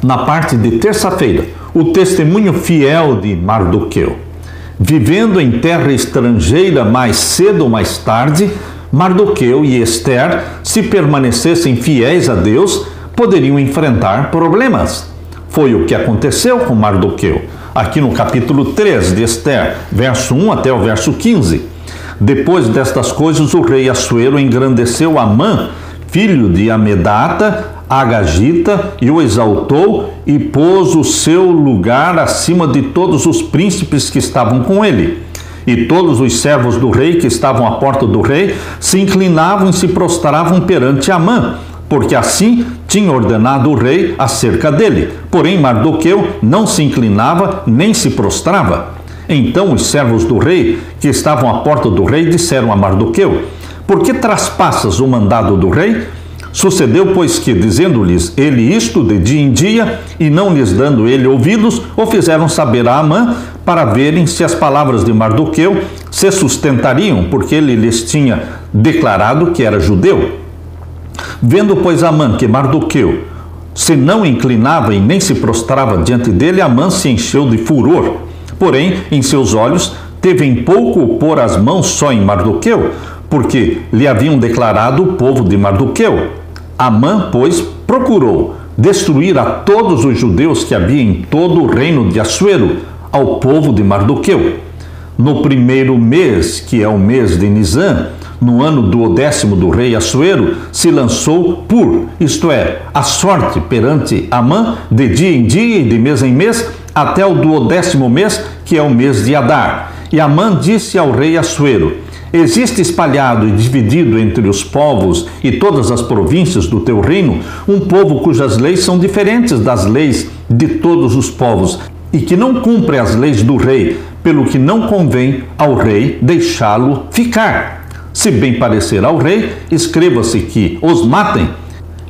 na parte de terça-feira, o testemunho fiel de Mardoqueu. Vivendo em terra estrangeira mais cedo ou mais tarde, Mardoqueu e Esther, se permanecessem fiéis a Deus, poderiam enfrentar problemas. Foi o que aconteceu com Mardoqueu, aqui no capítulo 3 de Esther, verso 1 até o verso 15. Depois destas coisas, o rei Assuero engrandeceu Amã, filho de Amedata, Agagita, e o exaltou e pôs o seu lugar acima de todos os príncipes que estavam com ele. E todos os servos do rei que estavam à porta do rei se inclinavam e se prostravam perante Amã, porque assim tinha ordenado o rei acerca dele. Porém, Mardoqueu não se inclinava nem se prostrava. Então os servos do rei que estavam à porta do rei disseram a Mardoqueu: por que traspassas o mandado do rei? Sucedeu, pois, que, dizendo-lhes ele isto de dia em dia, e não lhes dando ele ouvidos, o fizeram saber a Amã, para verem se as palavras de Mardoqueu se sustentariam, porque ele lhes tinha declarado que era judeu. Vendo, pois, Amã que Mardoqueu se não inclinava e nem se prostrava diante dele, Amã se encheu de furor. Porém, em seus olhos, teve em pouco pôr as mãos só em Mardoqueu, porque lhe haviam declarado o povo de Mardoqueu. Amã, pois, procurou destruir a todos os judeus que havia em todo o reino de Assuero, ao povo de Mardoqueu. No primeiro mês, que é o mês de Nisã, no ano 12º do rei Assuero, se lançou isto é, a sorte perante Amã, de dia em dia e de mês em mês, até o 12º mês, que é o mês de Adar. E Amã disse ao rei Assuero: existe espalhado e dividido entre os povos e todas as províncias do teu reino um povo cujas leis são diferentes das leis de todos os povos e que não cumpre as leis do rei, pelo que não convém ao rei deixá-lo ficar. Se bem parecer ao rei, escreva-se que os matem,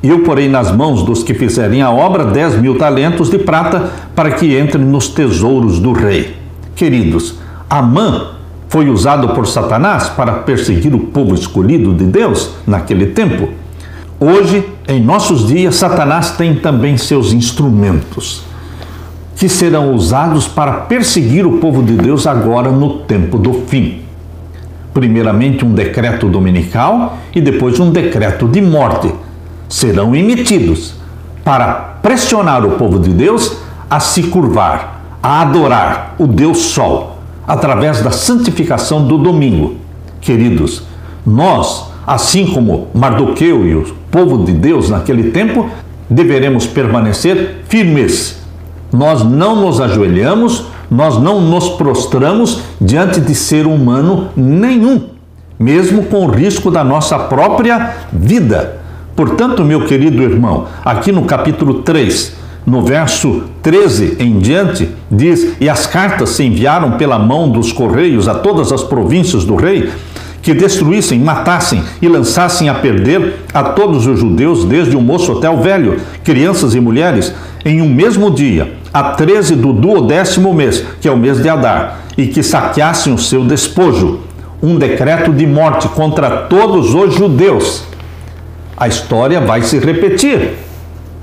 e eu porei nas mãos dos que fizerem a obra 10.000 talentos de prata para que entrem nos tesouros do rei. Queridos, Amã foi usado por Satanás para perseguir o povo escolhido de Deus naquele tempo. Hoje, em nossos dias, Satanás tem também seus instrumentos, que serão usados para perseguir o povo de Deus agora no tempo do fim. Primeiramente um decreto dominical e depois um decreto de morte serão emitidos para pressionar o povo de Deus a se curvar, a adorar o Deus Sol, através da santificação do domingo. Queridos, nós, assim como Mardoqueu e o povo de Deus naquele tempo, deveremos permanecer firmes. Nós não nos ajoelhamos, nós não nos prostramos diante de ser humano nenhum, mesmo com o risco da nossa própria vida. Portanto, meu querido irmão, aqui no capítulo 3, no verso 13 em diante, diz: e as cartas se enviaram pela mão dos correios a todas as províncias do rei, que destruíssem, matassem e lançassem a perder a todos os judeus, desde o moço até o velho, crianças e mulheres, em um mesmo dia, a 13 do 12º mês, que é o mês de Adar, e que saqueassem o seu despojo. Um decreto de morte contra todos os judeus. A história vai se repetir.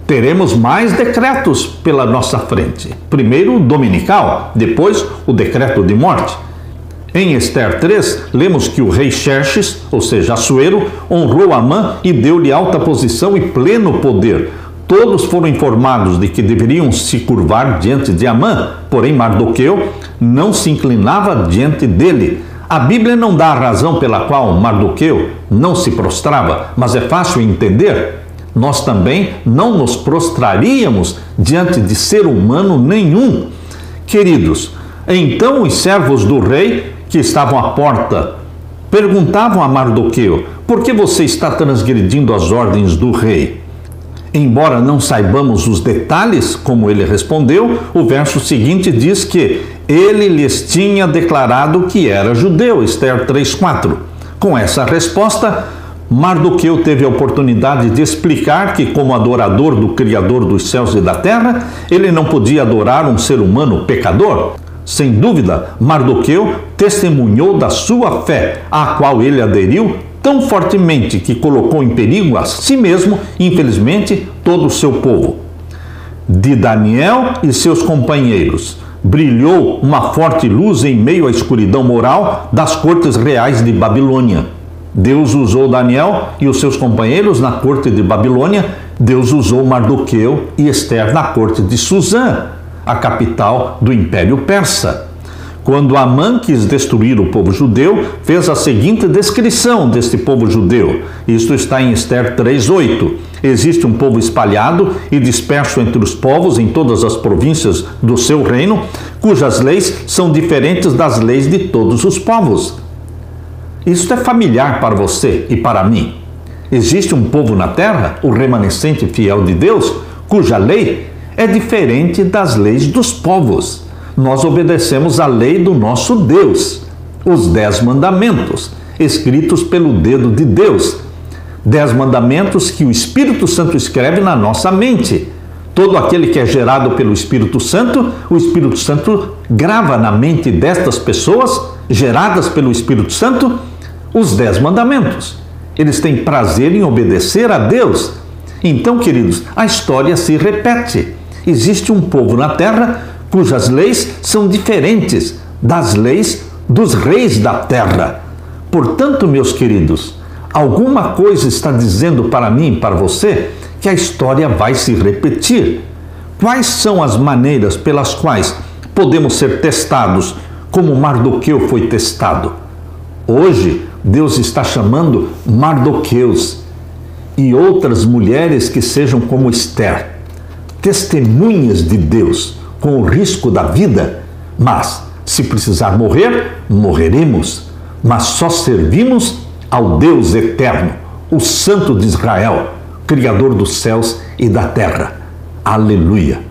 Teremos mais decretos pela nossa frente. Primeiro o dominical, depois o decreto de morte. Em Esther 3, lemos que o rei Xerxes, ou seja, Assuero, honrou Amã e deu-lhe alta posição e pleno poder. Todos foram informados de que deveriam se curvar diante de Amã, porém Mardoqueu não se inclinava diante dele. A Bíblia não dá a razão pela qual Mardoqueu não se prostrava, mas é fácil entender. Nós também não nos prostraríamos diante de ser humano nenhum. Queridos, então os servos do rei que estavam à porta perguntavam a Mardoqueu: por que você está transgredindo as ordens do rei? Embora não saibamos os detalhes, como ele respondeu, o verso seguinte diz que ele lhes tinha declarado que era judeu, Esther 3:4. Com essa resposta, Mardoqueu teve a oportunidade de explicar que, como adorador do Criador dos céus e da terra, ele não podia adorar um ser humano pecador. Sem dúvida, Mardoqueu testemunhou da sua fé, à qual ele aderiu tão fortemente que colocou em perigo a si mesmo, infelizmente, todo o seu povo. de Daniel e seus companheiros. Brilhou uma forte luz em meio à escuridão moral das cortes reais de Babilônia. Deus usou Daniel e os seus companheiros na corte de Babilônia. Deus usou Mardoqueu e Ester na corte de Susã, a capital do Império Persa. Quando Amã quis destruir o povo judeu, fez a seguinte descrição deste povo judeu. Isto está em Ester 3:8. Existe um povo espalhado e disperso entre os povos em todas as províncias do seu reino, cujas leis são diferentes das leis de todos os povos. Isto é familiar para você e para mim. Existe um povo na terra, o remanescente fiel de Deus, cuja lei é diferente das leis dos povos. Nós obedecemos a lei do nosso Deus, os 10 mandamentos, escritos pelo dedo de Deus. 10 mandamentos que o Espírito Santo escreve na nossa mente. Todo aquele que é gerado pelo Espírito Santo, o Espírito Santo grava na mente destas pessoas, geradas pelo Espírito Santo, os 10 mandamentos. Eles têm prazer em obedecer a Deus. Então, queridos, a história se repete. Existe um povo na terra cujas leis são diferentes das leis dos reis da terra. Portanto, meus queridos, alguma coisa está dizendo para mim e para você que a história vai se repetir. Quais são as maneiras pelas quais podemos ser testados como Mardoqueu foi testado? Hoje, Deus está chamando Mardoqueus e outras mulheres que sejam como Ester, testemunhas de Deus, com o risco da vida, mas se precisar morrer, morreremos, mas só servimos ao Deus eterno, o Santo de Israel, Criador dos céus e da terra. Aleluia!